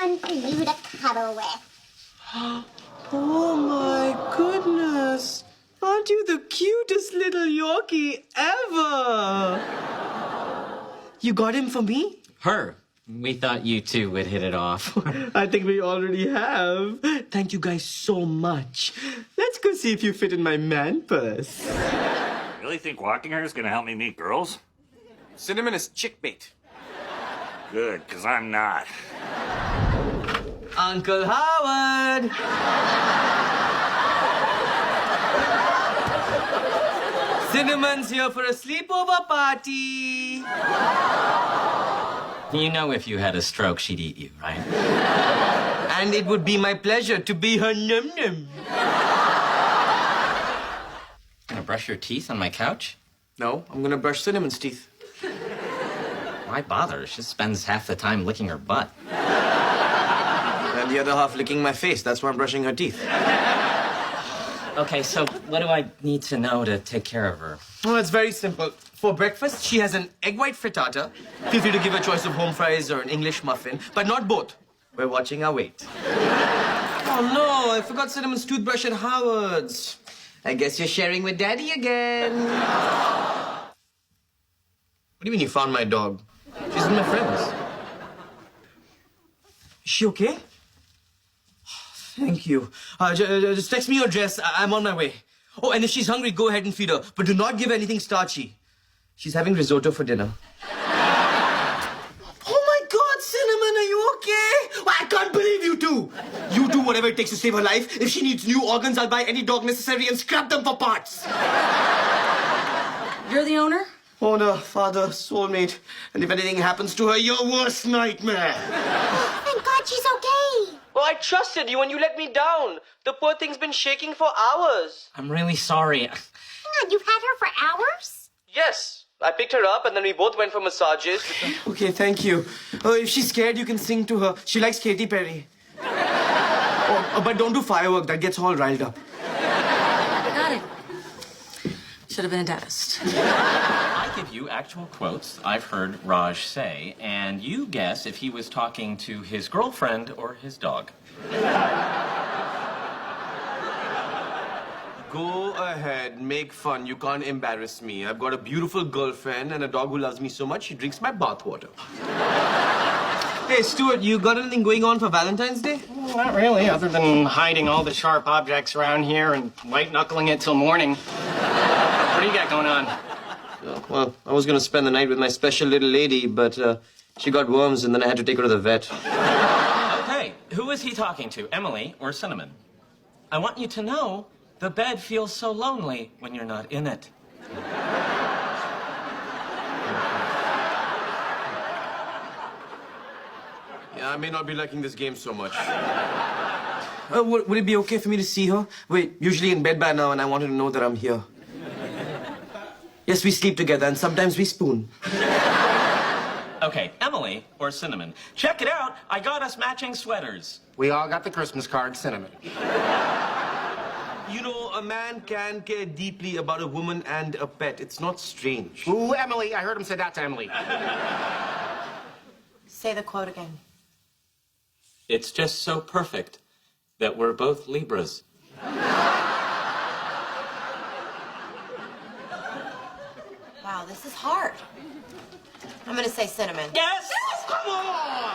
one for you to cuddle with. Oh my goodness. Aren't you the cutest little Yorkie ever? You got him for me? Her. We thought you two would hit it off. I think we already have. Thank you guys so much. Let's go see if you fit in my man purse. Really think walking her is gonna help me meet girls? Cinnamon is chick bait. Good, because I'm not. Uncle Howard! Cinnamon's here for a sleepover party. You know if you had a stroke, she'd eat you, right? And it would be my pleasure to be her num-num. Gonna brush your teeth on my couch? No, I'm gonna brush Cinnamon's teeth. Why bother? She spends half the time licking her butt. And the other half licking my face. That's why I'm brushing her teeth. Okay, so what do I need to know to take care of her? Well, it's very simple. For breakfast, she has an egg white frittata. Feel free to give her a choice of home fries or an English muffin, but not both. We're watching our weight. Oh, no, I forgot Cinnamon's toothbrush at Howard's. I guess you're sharing with Daddy again. What do you mean you found my dog? She's with my friends. Is she okay? Thank you. Just text me your address. I'm on my way. Oh, and if she's hungry, go ahead and feed her. But do not give her anything starchy. She's having risotto for dinner. Oh, my God, Cinnamon, are you okay? Well, I can't believe you two. You do whatever it takes to save her life. If she needs new organs, I'll buy any dog necessary and scrap them for parts. You're the owner? Owner, father, soulmate. And if anything happens to her, your worst nightmare. Thank God she's okay. Oh, I trusted you and you let me down. The poor thing's been shaking for hours. I'm really sorry. Hang on, you've had her for hours? Yes. I picked her up and then we both went for massages. Okay, thank you. Oh, if she's scared, you can sing to her. She likes Katy Perry. But don't do firework. That gets all riled up. Got it. Should have been a dentist. I give you actual quotes I've heard Raj say, and you guess if he was talking to his girlfriend or his dog. Go ahead, make fun. You can't embarrass me. I've got a beautiful girlfriend and a dog who loves me so much she drinks my bathwater. Hey, Stuart, you got anything going on for Valentine's Day? Not really, other than hiding all the sharp objects around here and white-knuckling it till morning. What do you got going on? Well, I was going to spend the night with my special little lady, but she got worms and then I had to take her to the vet. Okay, who is he talking to, Emily or Cinnamon? I want you to know the bed feels so lonely when you're not in it. Yeah, I may not be liking this game so much. Would it be okay for me to see her? Wait, usually in bed by now and I wanted to know that I'm here. Yes, we sleep together and sometimes we spoon. Okay, Emily or Cinnamon. Check it out, I got us matching sweaters. We all got the Christmas card, Cinnamon. You know, a man can care deeply about a woman and a pet. It's not strange. Ooh, Emily, I heard him say that to Emily. Say the quote again. It's just so perfect that we're both Libras. Wow, this is hard. I'm gonna say cinnamon. Yes! Come on!